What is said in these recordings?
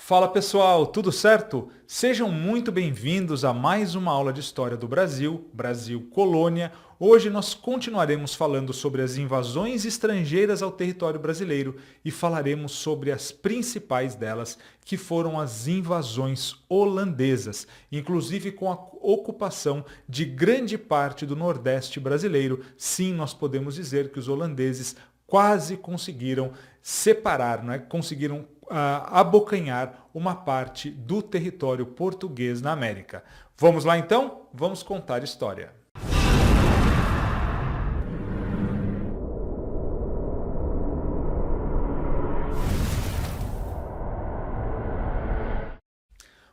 Fala pessoal, tudo certo? Sejam muito bem-vindos a mais uma aula de História do Brasil, Brasil Colônia. Hoje nós continuaremos falando sobre as invasões estrangeiras ao território brasileiro e falaremos sobre as principais delas, que foram as invasões holandesas, inclusive com a ocupação de grande parte do Nordeste brasileiro. Sim, nós podemos dizer que os holandeses quase conseguiram separar, não é? Conseguiram abocanhar uma parte do território português na América. Vamos lá então? Vamos contar história.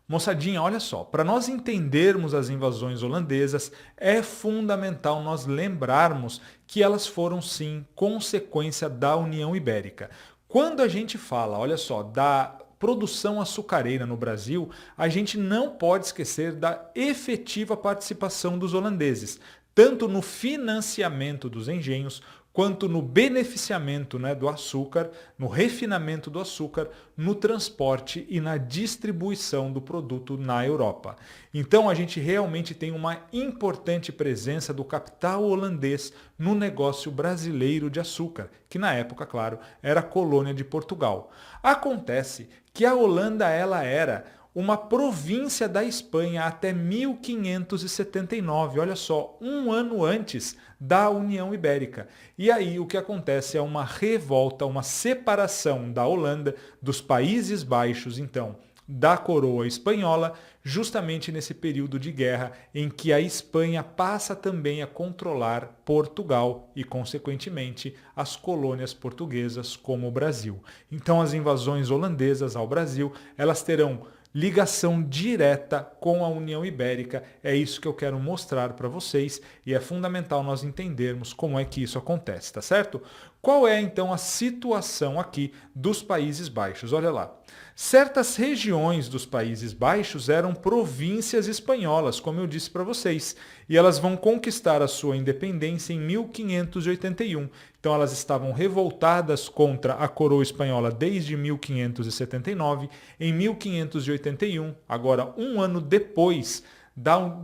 Moçadinha, olha só, para nós entendermos as invasões holandesas, é fundamental nós lembrarmos que elas foram sim consequência da União Ibérica. Quando a gente fala, olha só, da produção açucareira no Brasil, a gente não pode esquecer da efetiva participação dos holandeses, tanto no financiamento dos engenhos, quanto no beneficiamento, né, do açúcar, no refinamento do açúcar, no transporte e na distribuição do produto na Europa. Então a gente realmente tem uma importante presença do capital holandês no negócio brasileiro de açúcar, que na época, claro, era colônia de Portugal. Acontece que a Holanda ela era uma província da Espanha até 1579, olha só, um ano antes da União Ibérica. E aí o que acontece é uma revolta, uma separação da Holanda, dos Países Baixos, então, da coroa espanhola, justamente nesse período de guerra em que a Espanha passa também a controlar Portugal e, consequentemente, as colônias portuguesas como o Brasil. Então as invasões holandesas ao Brasil, elas terão ligação direta com a União Ibérica. É isso que eu quero mostrar para vocês e é fundamental nós entendermos como é que isso acontece, tá certo? Qual é então a situação aqui dos Países Baixos? Olha lá. Certas regiões dos Países Baixos eram províncias espanholas, como eu disse para vocês, e elas vão conquistar a sua independência em 1581. Então elas estavam revoltadas contra a coroa espanhola desde 1579. Em 1581, agora um ano depois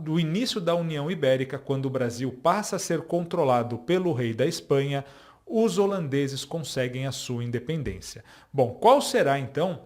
do início da União Ibérica, quando o Brasil passa a ser controlado pelo rei da Espanha, os holandeses conseguem a sua independência. Bom, qual será então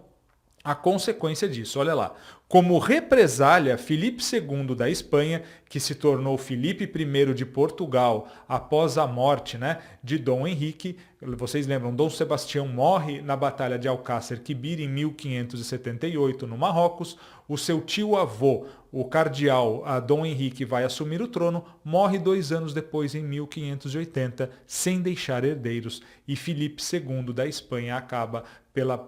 a consequência disso? Olha lá. Como represália, Filipe II da Espanha, que se tornou Filipe I de Portugal após a morte, né, de Dom Henrique, vocês lembram, Dom Sebastião morre na Batalha de Alcácer Quibir em 1578 no Marrocos, o seu tio-avô, o cardeal Dom Henrique, vai assumir o trono, morre 2 anos depois, em 1580, sem deixar herdeiros, e Filipe II da Espanha acaba,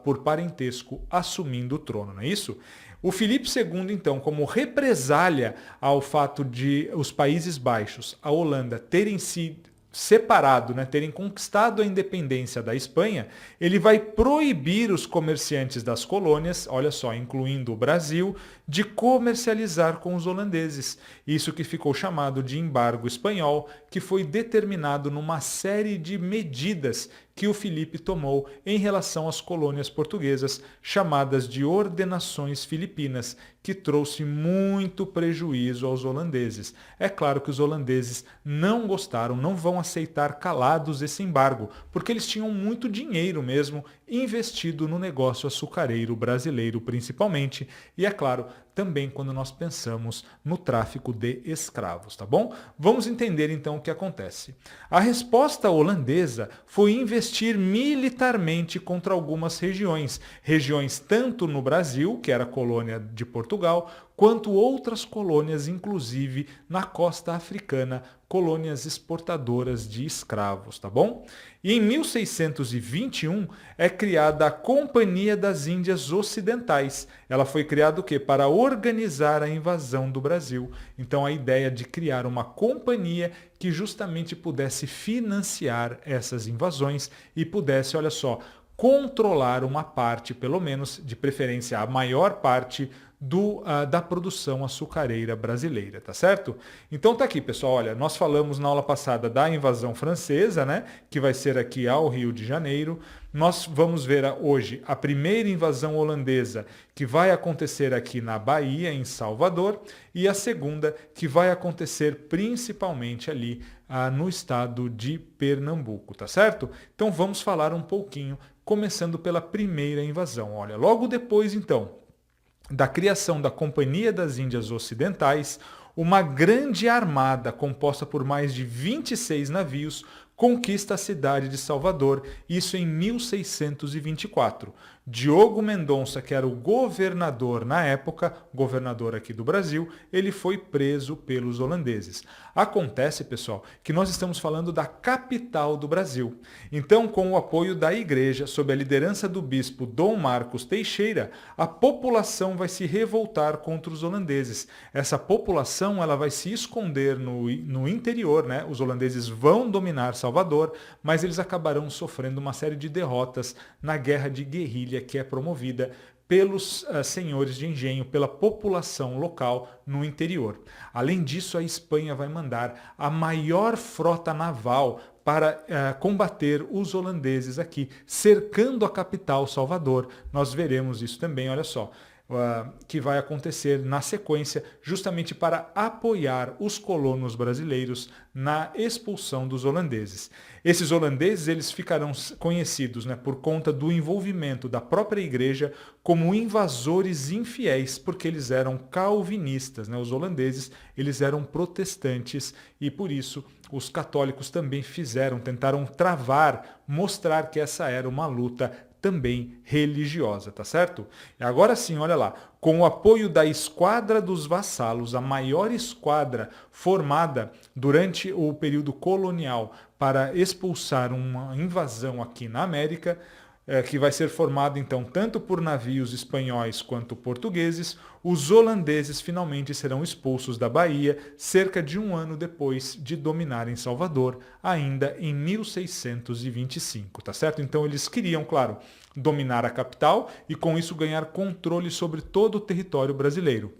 por parentesco, assumindo o trono, não é isso? O Filipe II, então, como represália ao fato de os Países Baixos, a Holanda, terem se separado, né, terem conquistado a independência da Espanha, ele vai proibir os comerciantes das colônias, olha só, incluindo o Brasil, de comercializar com os holandeses. Isso que ficou chamado de embargo espanhol, que foi determinado numa série de medidas que o Filipe tomou em relação às colônias portuguesas, chamadas de ordenações filipinas, que trouxe muito prejuízo aos holandeses. É claro que os holandeses não gostaram, não vão aceitar calados esse embargo, porque eles tinham muito dinheiro mesmo investido no negócio açucareiro brasileiro principalmente, e é claro, também quando nós pensamos no tráfico de escravos, tá bom? Vamos entender então o que acontece. A resposta holandesa foi investir militarmente contra algumas regiões, regiões tanto no Brasil, que era colônia de Portugal, quanto outras colônias, inclusive na costa africana, colônias exportadoras de escravos, tá bom? E em 1621 é criada a Companhia das Índias Ocidentais. Ela foi criada o quê? Para organizar a invasão do Brasil. Então a ideia de criar uma companhia que justamente pudesse financiar essas invasões e pudesse, olha só, controlar uma parte, pelo menos, de preferência a maior parte da produção açucareira brasileira, tá certo? Então tá aqui, pessoal, olha, nós falamos na aula passada da invasão francesa, né, que vai ser aqui ao Rio de Janeiro. Nós vamos ver hoje a primeira invasão holandesa que vai acontecer aqui na Bahia, em Salvador, e a segunda que vai acontecer principalmente ali no estado de Pernambuco, tá certo? Então vamos falar um pouquinho, começando pela primeira invasão. Olha, logo depois então da criação da Companhia das Índias Ocidentais, uma grande armada composta por mais de 26 navios conquista a cidade de Salvador, isso em 1624. Diogo Mendonça, que era o governador na época, governador aqui do Brasil, ele foi preso pelos holandeses. Acontece, pessoal, que nós estamos falando da capital do Brasil. Então, com o apoio da igreja, sob a liderança do bispo Dom Marcos Teixeira, a população vai se revoltar contra os holandeses. Essa população ela vai se esconder no interior, né? Os holandeses vão dominar Salvador, mas eles acabarão sofrendo uma série de derrotas na guerra de guerrilha que é promovida pelos senhores de engenho, pela população local no interior. Além disso, a Espanha vai mandar a maior frota naval para combater os holandeses aqui, cercando a capital Salvador. Nós veremos isso também, olha só. Que vai acontecer na sequência, justamente para apoiar os colonos brasileiros na expulsão dos holandeses. Esses holandeses eles ficarão conhecidos, né, por conta do envolvimento da própria igreja como invasores infiéis, porque eles eram calvinistas, né? Os holandeses eles eram protestantes e por isso os católicos também tentaram travar, mostrar que essa era uma luta também religiosa, tá certo? E agora sim, olha lá, com o apoio da Esquadra dos Vassalos, a maior esquadra formada durante o período colonial para expulsar uma invasão aqui na América, que vai ser formado então tanto por navios espanhóis quanto portugueses, os holandeses finalmente serão expulsos da Bahia cerca de um ano depois de dominarem Salvador, ainda em 1625, tá certo? Então eles queriam, claro, dominar a capital e com isso ganhar controle sobre todo o território brasileiro.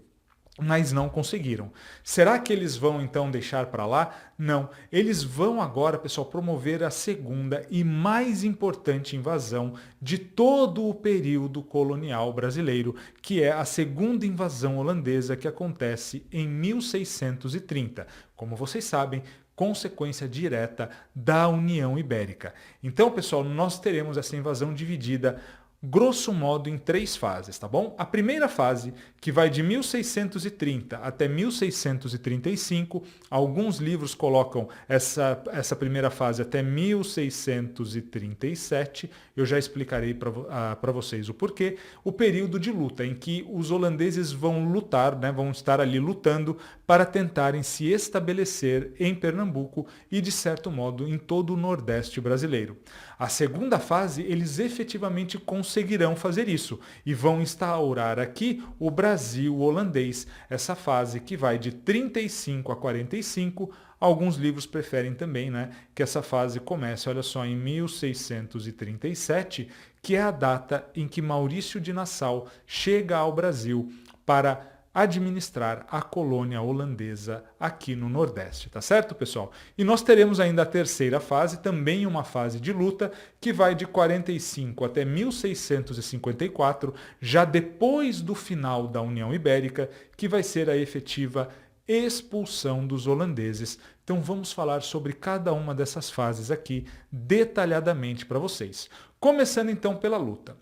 Mas não conseguiram. Será que eles vão então deixar para lá? Não. Eles vão agora, pessoal, promover a segunda e mais importante invasão de todo o período colonial brasileiro, que é a segunda invasão holandesa que acontece em 1630. Como vocês sabem, consequência direta da União Ibérica. Então, pessoal, nós teremos essa invasão dividida grosso modo em 3 fases, tá bom? A primeira fase, que vai de 1630 até 1635, alguns livros colocam essa primeira fase até 1637, eu já explicarei para vocês o porquê, o período de luta em que os holandeses vão lutar, né, vão estar ali lutando para tentarem se estabelecer em Pernambuco e, de certo modo, em todo o Nordeste brasileiro. A segunda fase, eles efetivamente conseguirão fazer isso e vão instaurar aqui o Brasil holandês, essa fase que vai de 35 a 45. Alguns livros preferem também, né, que essa fase comece, olha só, em 1637, que é a data em que Maurício de Nassau chega ao Brasil para administrar a colônia holandesa aqui no Nordeste, tá certo, pessoal? E nós teremos ainda a terceira fase, também uma fase de luta, que vai de 45 até 1654, já depois do final da União Ibérica, que vai ser a efetiva expulsão dos holandeses. Então vamos falar sobre cada uma dessas fases aqui detalhadamente para vocês. Começando então pela luta.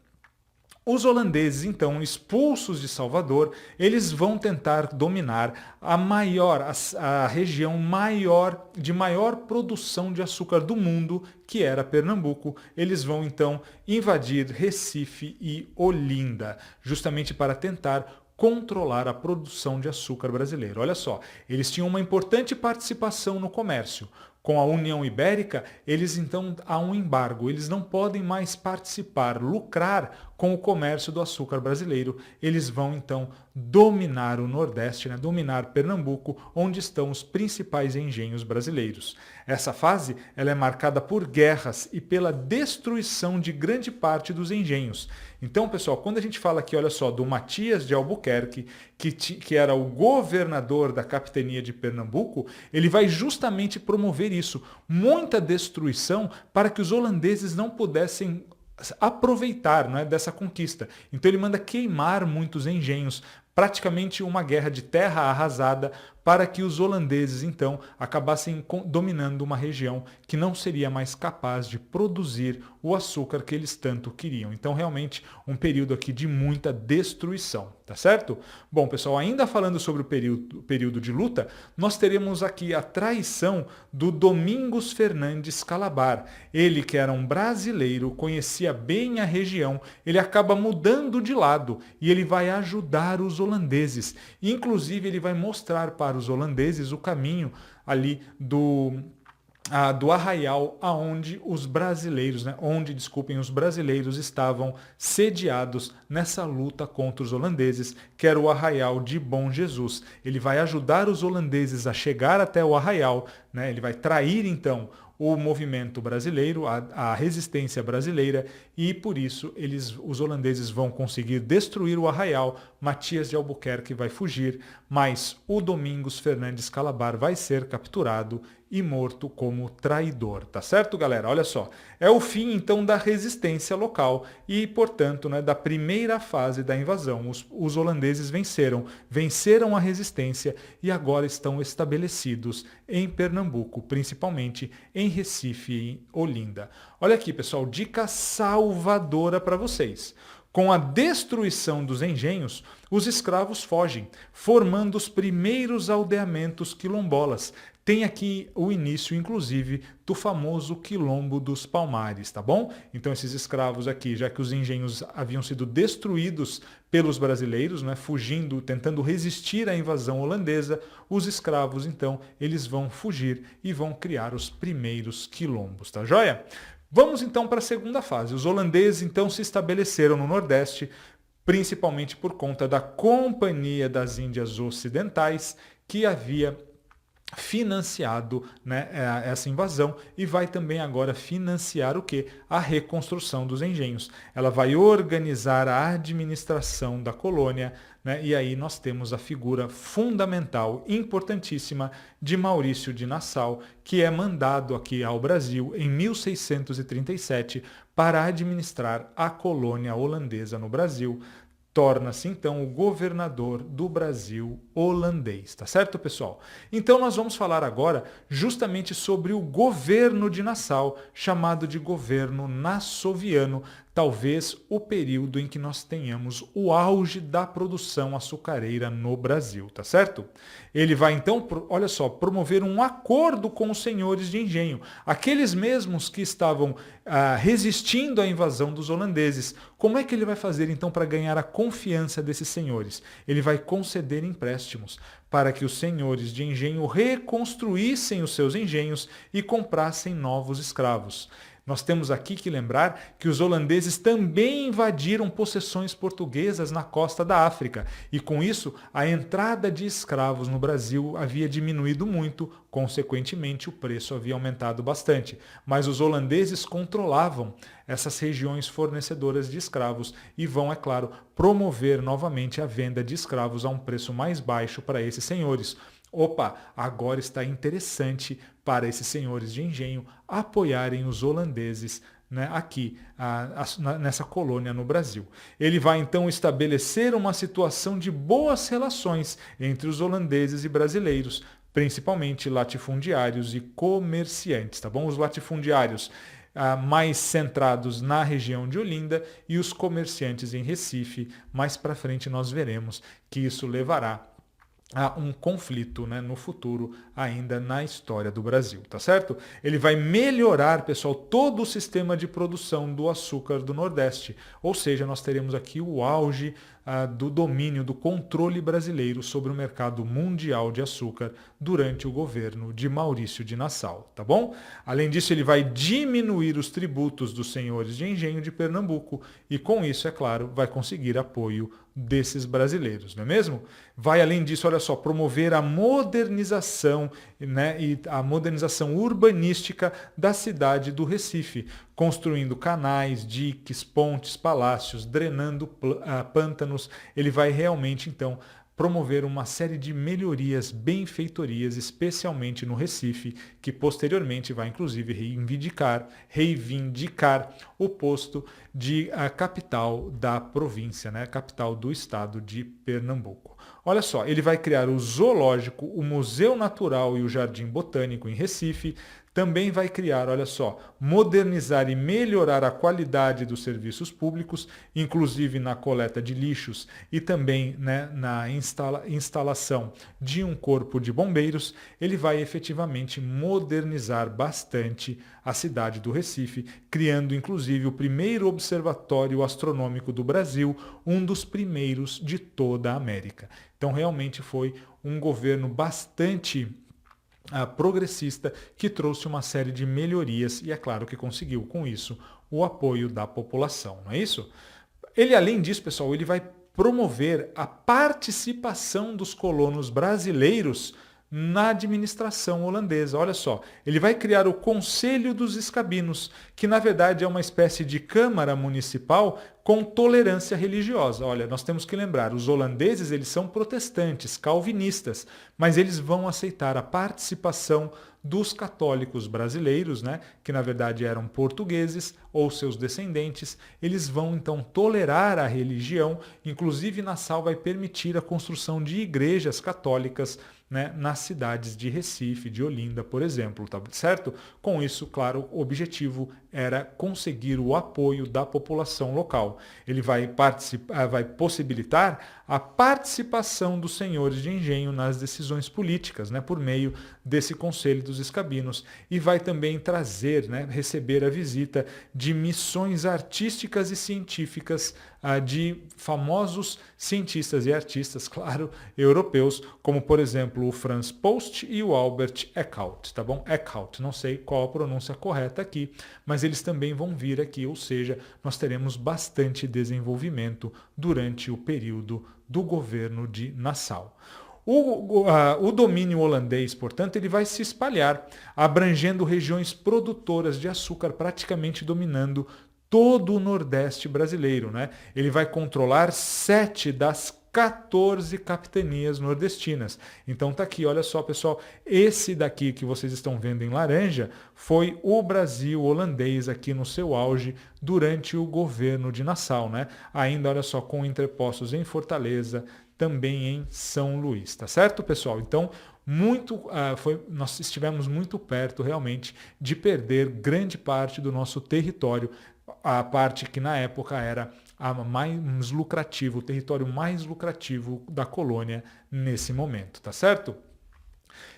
Os holandeses, então, expulsos de Salvador, eles vão tentar dominar a região de maior produção de açúcar do mundo, que era Pernambuco. Eles vão, então, invadir Recife e Olinda, justamente para tentar controlar a produção de açúcar brasileiro. Olha só, eles tinham uma importante participação no comércio. Com a União Ibérica, eles então há um embargo, eles não podem mais participar, lucrar com o comércio do açúcar brasileiro. Eles vão então dominar o Nordeste, né? Dominar Pernambuco, onde estão os principais engenhos brasileiros. Essa fase ela é marcada por guerras e pela destruição de grande parte dos engenhos. Então, pessoal, quando a gente fala aqui, olha só, do Matias de Albuquerque, que era o governador da capitania de Pernambuco, ele vai justamente promover isso, muita destruição para que os holandeses não pudessem aproveitar, não é, dessa conquista. Então ele manda queimar muitos engenhos, praticamente uma guerra de terra arrasada, para que os holandeses então acabassem dominando uma região que não seria mais capaz de produzir o açúcar que eles tanto queriam. Então realmente um período aqui de muita destruição, tá certo? Bom, pessoal, ainda falando sobre o período de luta, nós teremos aqui a traição do Domingos Fernandes Calabar. Ele, que era um brasileiro, conhecia bem a região, ele acaba mudando de lado e ele vai ajudar os holandeses. Inclusive, ele vai mostrar para os holandeses o caminho ali do arraial aonde os brasileiros, os brasileiros estavam sediados nessa luta contra os holandeses, que era o arraial de Bom Jesus. Ele vai ajudar os holandeses a chegar até o arraial, né? Ele vai trair então o movimento brasileiro, a resistência brasileira, e por isso os holandeses vão conseguir destruir o arraial. Matias de Albuquerque vai fugir, mas o Domingos Fernandes Calabar vai ser capturado e morto como traidor, tá certo, galera? Olha só, é o fim então da resistência local e, portanto, né, da primeira fase da invasão. Os holandeses venceram a resistência e agora estão estabelecidos em Pernambuco, principalmente em Recife e em Olinda. Olha aqui, pessoal, dica salvadora para vocês. Com a destruição dos engenhos, os escravos fogem, formando os primeiros aldeamentos quilombolas. Tem aqui o início, inclusive, do famoso Quilombo dos Palmares, tá bom? Então esses escravos aqui, já que os engenhos haviam sido destruídos pelos brasileiros, né, fugindo, tentando resistir à invasão holandesa, os escravos, então, eles vão fugir e vão criar os primeiros quilombos, tá joia? Vamos então para a segunda fase. Os holandeses então se estabeleceram no Nordeste, principalmente por conta da Companhia das Índias Ocidentais, que havia financiado, né, essa invasão e vai também agora financiar o quê? A reconstrução dos engenhos. Ela vai organizar a administração da colônia, né, e aí nós temos a figura fundamental, importantíssima, de Maurício de Nassau, que é mandado aqui ao Brasil em 1637 para administrar a colônia holandesa no Brasil. Torna-se então o governador do Brasil holandês, tá certo, pessoal? Então nós vamos falar agora justamente sobre o governo de Nassau, chamado de governo nassoviano, talvez o período em que nós tenhamos o auge da produção açucareira no Brasil, tá certo? Ele vai então, olha só, promover um acordo com os senhores de engenho, aqueles mesmos que estavam resistindo à invasão dos holandeses. Como é que ele vai fazer então para ganhar a confiança desses senhores? Ele vai conceder empréstimos para que os senhores de engenho reconstruíssem os seus engenhos e comprassem novos escravos. Nós temos aqui que lembrar que os holandeses também invadiram possessões portuguesas na costa da África e, com isso, a entrada de escravos no Brasil havia diminuído muito, consequentemente, o preço havia aumentado bastante. Mas os holandeses controlavam essas regiões fornecedoras de escravos e vão, é claro, promover novamente a venda de escravos a um preço mais baixo para esses senhores. Opa, agora está interessante para esses senhores de engenho apoiarem os holandeses, né, aqui nessa colônia no Brasil. Ele vai então estabelecer uma situação de boas relações entre os holandeses e brasileiros, principalmente latifundiários e comerciantes, tá bom? Os latifundiários mais centrados na região de Olinda e os comerciantes em Recife. Mais para frente nós veremos que isso levará a um conflito, né, no futuro, ainda na história do Brasil, tá certo? Ele vai melhorar, pessoal, todo o sistema de produção do açúcar do Nordeste, ou seja, nós teremos aqui o auge do domínio, do controle brasileiro sobre o mercado mundial de açúcar durante o governo de Maurício de Nassau, tá bom? Além disso, ele vai diminuir os tributos dos senhores de engenho de Pernambuco e, com isso, é claro, vai conseguir apoio desses brasileiros, não é mesmo? Vai, além disso, olha só, promover a modernização, né, e a modernização urbanística da cidade do Recife, construindo canais, diques, pontes, palácios, drenando pântanos. Ele vai realmente, então, promover uma série de melhorias, benfeitorias, especialmente no Recife, que posteriormente vai inclusive reivindicar o posto de a capital da província, né? Capital do estado de Pernambuco. Olha só, ele vai criar o zoológico, o Museu Natural e o Jardim Botânico em Recife. Também vai criar, olha só, modernizar e melhorar a qualidade dos serviços públicos, inclusive na coleta de lixos e também, né, na instalação de um corpo de bombeiros. Ele vai efetivamente modernizar bastante a cidade do Recife, criando inclusive o primeiro observatório astronômico do Brasil, um dos primeiros de toda a América. Então realmente foi um governo bastante progressista que trouxe uma série de melhorias e é claro que conseguiu com isso o apoio da população, não é isso? Ele, além disso, pessoal, ele vai promover a participação dos colonos brasileiros na administração holandesa. Olha só, ele vai criar o Conselho dos Escabinos, que na verdade é uma espécie de Câmara Municipal com tolerância religiosa. Olha, nós temos que lembrar, os holandeses eles são protestantes, calvinistas, mas eles vão aceitar a participação dos católicos brasileiros, né, que na verdade eram portugueses ou seus descendentes. Eles vão então tolerar a religião, inclusive Nassau vai permitir a construção de igrejas católicas, né, nas cidades de Recife, de Olinda, por exemplo, tá certo? Com isso, claro, o objetivo era conseguir o apoio da população local. Ele vai possibilitar a participação dos senhores de engenho nas decisões políticas, né, por meio desse Conselho dos Escabinos, e vai também trazer, né, receber a visita de missões artísticas e científicas de famosos cientistas e artistas, claro, europeus, como por exemplo o Franz Post e o Albert Eckhout, tá bom? Eckhout, não sei qual a pronúncia correta aqui, mas eles também vão vir aqui, ou seja, nós teremos bastante desenvolvimento durante o período do governo de Nassau. O domínio holandês, portanto, ele vai se espalhar, abrangendo regiões produtoras de açúcar, praticamente dominando todo o Nordeste brasileiro, né? Ele vai controlar 7 das 14 capitanias nordestinas. Então tá aqui, olha só, pessoal, esse daqui que vocês estão vendo em laranja foi o Brasil holandês aqui no seu auge durante o governo de Nassau, né? Ainda, olha só, com entrepostos em Fortaleza, também em São Luís, tá certo, pessoal? Então, nós estivemos muito perto realmente de perder grande parte do nosso território, a parte que na época era a mais lucrativa, o território mais lucrativo da colônia nesse momento, tá certo?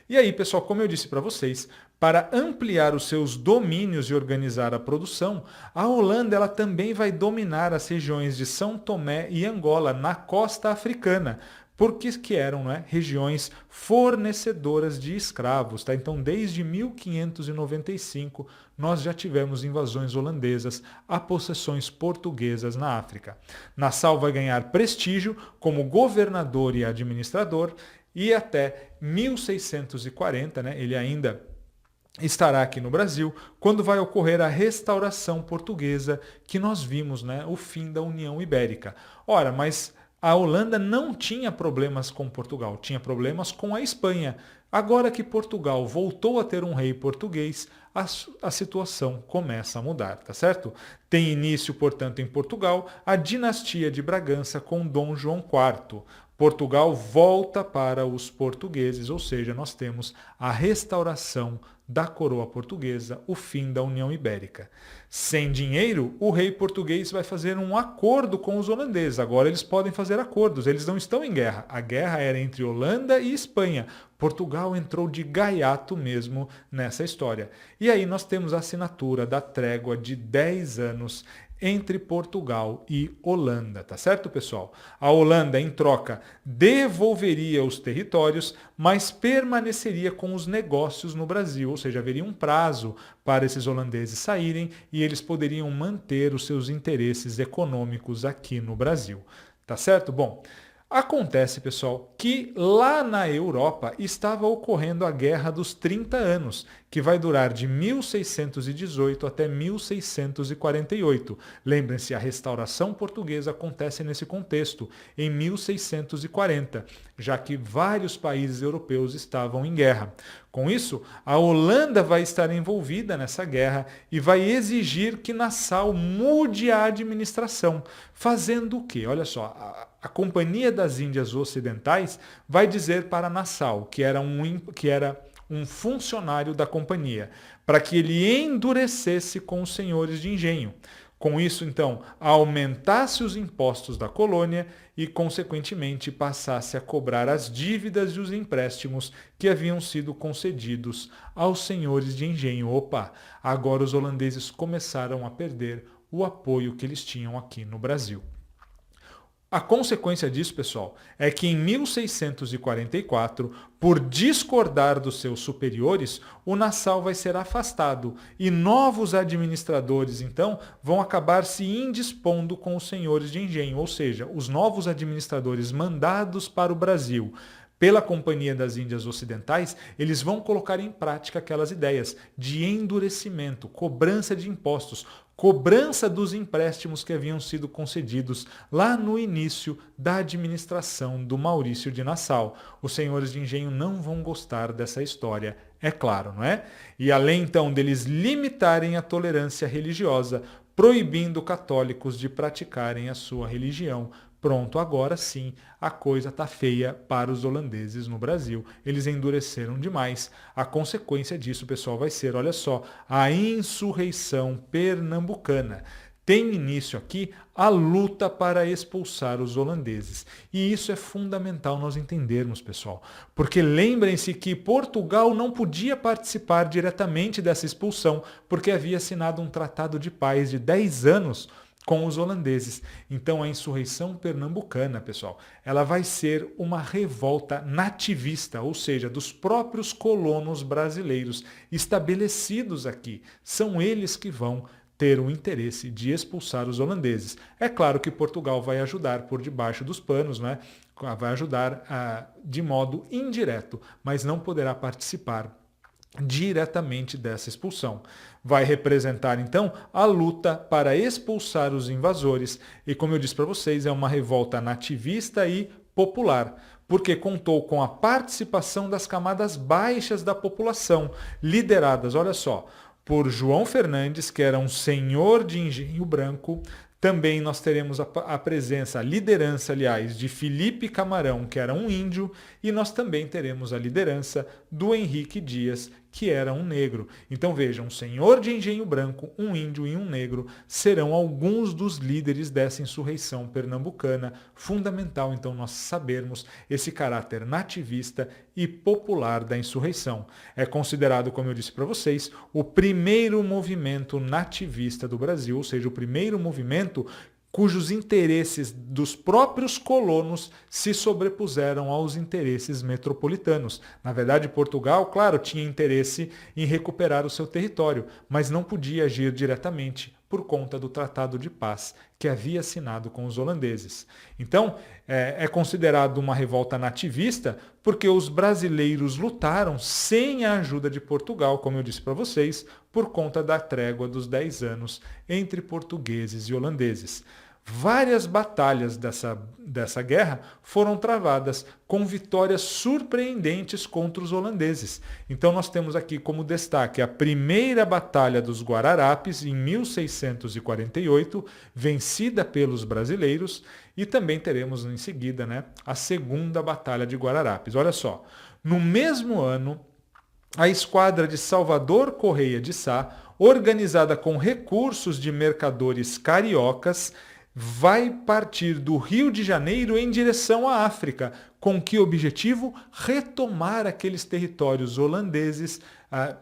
E aí, pessoal, como eu disse para vocês, para ampliar os seus domínios e organizar a produção, a Holanda ela também vai dominar as regiões de São Tomé e Angola na costa africana, porque que eram, né, regiões fornecedoras de escravos. Tá? Então, desde 1595, nós já tivemos invasões holandesas a possessões portuguesas na África. Nassau vai ganhar prestígio como governador e administrador, e até 1640, né, ele ainda estará aqui no Brasil, quando vai ocorrer a restauração portuguesa, que nós vimos, né, o fim da União Ibérica. Ora, mas a Holanda não tinha problemas com Portugal, tinha problemas com a Espanha. Agora que Portugal voltou a ter um rei português, a situação começa a mudar, tá certo? Tem início, portanto, em Portugal, a dinastia de Bragança com Dom João IV. Portugal volta para os portugueses, ou seja, nós temos a restauração da coroa portuguesa, o fim da União Ibérica. Sem dinheiro, o rei português vai fazer um acordo com os holandeses. Agora eles podem fazer acordos, eles não estão em guerra. A guerra era entre Holanda e Espanha. Portugal entrou de gaiato mesmo nessa história. E aí nós temos a assinatura da trégua de 10 anos entre Portugal e Holanda, tá certo, pessoal? A Holanda, em troca, devolveria os territórios, mas permaneceria com os negócios no Brasil, ou seja, haveria um prazo para esses holandeses saírem e eles poderiam manter os seus interesses econômicos aqui no Brasil, tá certo? Bom, Acontece, pessoal, que lá na Europa estava ocorrendo a Guerra dos 30 Anos, que vai durar de 1618 até 1648. Lembrem-se, a restauração portuguesa acontece nesse contexto, em 1640, já que vários países europeus estavam em guerra. Com isso, a Holanda vai estar envolvida nessa guerra e vai exigir que Nassau mude a administração. Fazendo o quê? Olha só, a Companhia das Índias Ocidentais vai dizer para Nassau, que era um funcionário da companhia, para que ele endurecesse com os senhores de engenho. Com isso, então, aumentasse os impostos da colônia e, consequentemente, passasse a cobrar as dívidas e os empréstimos que haviam sido concedidos aos senhores de engenho. Opa, agora os holandeses começaram a perder o apoio que eles tinham aqui no Brasil. A consequência disso, pessoal, é que em 1644, por discordar dos seus superiores, o Nassau vai ser afastado e novos administradores, então, vão acabar se indispondo com os senhores de engenho, ou seja, os novos administradores mandados para o Brasil pela Companhia das Índias Ocidentais, eles vão colocar em prática aquelas ideias de endurecimento, cobrança de impostos, cobrança dos empréstimos que haviam sido concedidos lá no início da administração do Maurício de Nassau. Os senhores de engenho não vão gostar dessa história, é claro, não é? E além então deles limitarem a tolerância religiosa, proibindo católicos de praticarem a sua religião, pronto, agora sim, a coisa está feia para os holandeses no Brasil. Eles endureceram demais. A consequência disso, pessoal, vai ser, olha só, a insurreição pernambucana. Tem início aqui a luta para expulsar os holandeses. E isso é fundamental nós entendermos, pessoal. Porque lembrem-se que Portugal não podia participar diretamente dessa expulsão, porque havia assinado um tratado de paz de 10 anos com os holandeses. Então a insurreição pernambucana, pessoal, ela vai ser uma revolta nativista, ou seja, dos próprios colonos brasileiros estabelecidos aqui. São eles que vão ter o interesse de expulsar os holandeses. É claro que Portugal vai ajudar por debaixo dos panos, né? Vai ajudar de modo indireto, mas não poderá participar diretamente dessa expulsão. Vai representar, então, a luta para expulsar os invasores e, como eu disse para vocês, é uma revolta nativista e popular, porque contou com a participação das camadas baixas da população, lideradas, olha só, por João Fernandes, que era um senhor de engenho branco. Também nós teremos a presença, a liderança, aliás, de Felipe Camarão, que era um índio, e nós também teremos a liderança do Henrique Dias, que era um negro. Então vejam, um senhor de engenho branco, um índio e um negro serão alguns dos líderes dessa insurreição pernambucana. Fundamental, então, nós sabermos esse caráter nativista e popular da insurreição. É considerado, como eu disse para vocês, o primeiro movimento nativista do Brasil, ou seja, o primeiro movimento cujos interesses dos próprios colonos se sobrepuseram aos interesses metropolitanos. Na verdade, Portugal, claro, tinha interesse em recuperar o seu território, mas não podia agir diretamente por conta do Tratado de Paz que havia assinado com os holandeses. Então, é considerado uma revolta nativista porque os brasileiros lutaram sem a ajuda de Portugal, como eu disse para vocês, por conta da trégua dos 10 anos entre portugueses e holandeses. Várias batalhas dessa guerra foram travadas com vitórias surpreendentes contra os holandeses. Então nós temos aqui como destaque a primeira Batalha dos Guararapes, em 1648, vencida pelos brasileiros, e também teremos em seguida, a segunda Batalha de Guararapes. Olha só, no mesmo ano, a esquadra de Salvador Correia de Sá, organizada com recursos de mercadores cariocas, vai partir do Rio de Janeiro em direção à África. Com que objetivo? Retomar aqueles territórios holandeses,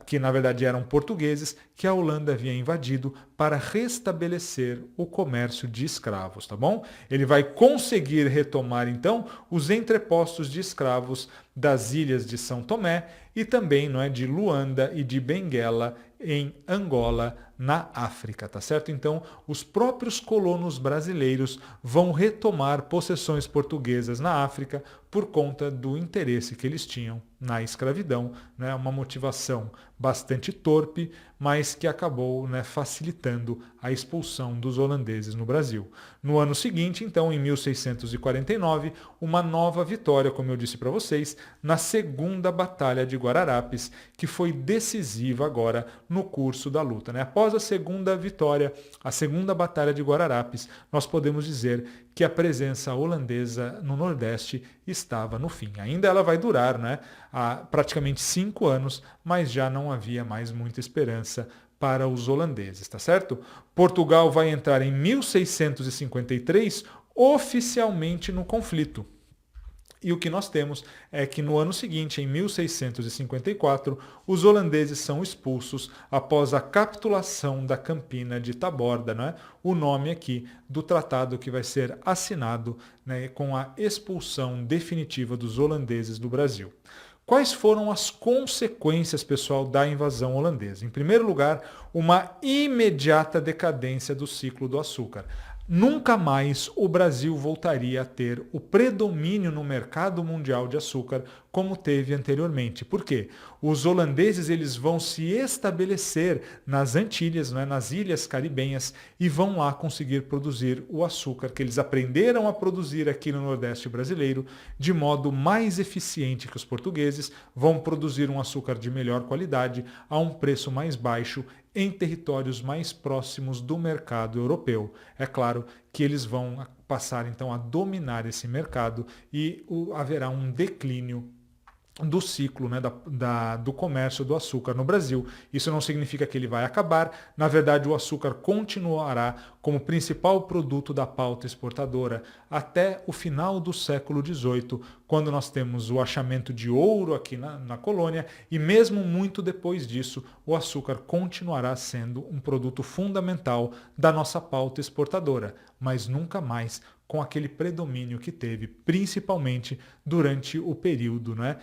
que na verdade eram portugueses, que a Holanda havia invadido, para restabelecer o comércio de escravos, tá bom? Ele vai conseguir retomar então os entrepostos de escravos das ilhas de São Tomé e também de Luanda e de Benguela, em Angola, na África, tá certo? Então, os próprios colonos brasileiros vão retomar possessões portuguesas na África por conta do interesse que eles tinham na escravidão, né? Uma motivação bastante torpe, mas que acabou, né, facilitando a expulsão dos holandeses no Brasil. No ano seguinte, então, em 1649, uma nova vitória, como eu disse para vocês, na Segunda Batalha de Guararapes, que foi decisiva agora no curso da luta, né? Após a segunda vitória, a Segunda Batalha de Guararapes, nós podemos dizer que a presença holandesa no Nordeste estava no fim. Ainda ela vai durar, né, há praticamente 5 anos, mas já não havia mais muita esperança para os holandeses, tá certo? Portugal vai entrar em 1653 oficialmente no conflito. E o que nós temos é que no ano seguinte, em 1654, os holandeses são expulsos após a capitulação da Campina de Taborda, né? O nome aqui do tratado que vai ser assinado, né, com a expulsão definitiva dos holandeses do Brasil. Quais foram as consequências, pessoal, da invasão holandesa? Em primeiro lugar, uma imediata decadência do ciclo do açúcar. Nunca mais o Brasil voltaria a ter o predomínio no mercado mundial de açúcar como teve anteriormente. Por quê? Os holandeses eles vão se estabelecer nas Antilhas, né, nas ilhas caribenhas, e vão lá conseguir produzir o açúcar que eles aprenderam a produzir aqui no Nordeste brasileiro de modo mais eficiente que os portugueses, vão produzir um açúcar de melhor qualidade a um preço mais baixo em territórios mais próximos do mercado europeu. É claro que eles vão passar então a dominar esse mercado e haverá um declínio do ciclo, né, do comércio do açúcar no Brasil. Isso não significa que ele vai acabar. Na verdade, o açúcar continuará como principal produto da pauta exportadora até o final do século XVIII, quando nós temos o achamento de ouro aqui na colônia, e mesmo muito depois disso, o açúcar continuará sendo um produto fundamental da nossa pauta exportadora, mas nunca mais com aquele predomínio que teve, principalmente durante o período, né,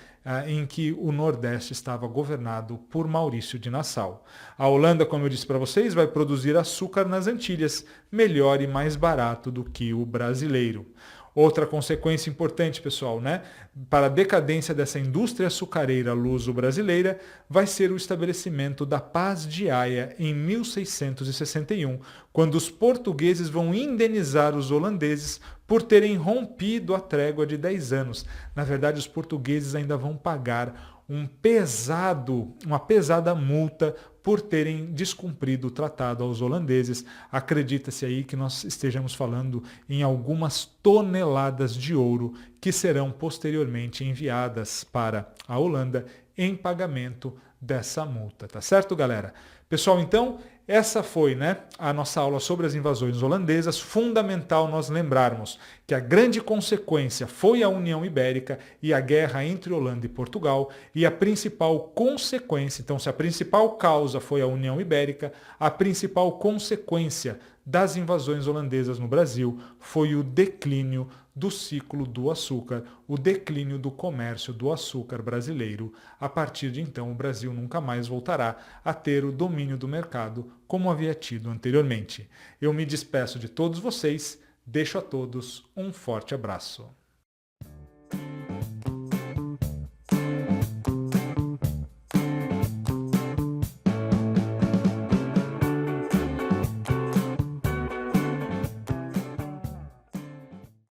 em que o Nordeste estava governado por Maurício de Nassau. A Holanda, como eu disse para vocês, vai produzir açúcar nas Antilhas, melhor e mais barato do que o brasileiro. Outra consequência importante, pessoal, né, para a decadência dessa indústria açucareira luso-brasileira vai ser o estabelecimento da Paz de Haia em 1661, quando os portugueses vão indenizar os holandeses por terem rompido a trégua de 10 anos. Na verdade, os portugueses ainda vão pagar uma pesada multa por terem descumprido o tratado aos holandeses. Acredita-se aí que nós estejamos falando em algumas toneladas de ouro que serão posteriormente enviadas para a Holanda em pagamento dessa multa, tá certo, galera? Pessoal, então, essa foi, né, a nossa aula sobre as invasões holandesas. Fundamental nós lembrarmos que a grande consequência foi a União Ibérica e a guerra entre Holanda e Portugal, e a principal consequência, então se a principal causa foi a União Ibérica, a principal consequência das invasões holandesas no Brasil foi o declínio do ciclo do açúcar, o declínio do comércio do açúcar brasileiro. A partir de então, o Brasil nunca mais voltará a ter o domínio do mercado como havia tido anteriormente. Eu me despeço de todos vocês, deixo a todos um forte abraço.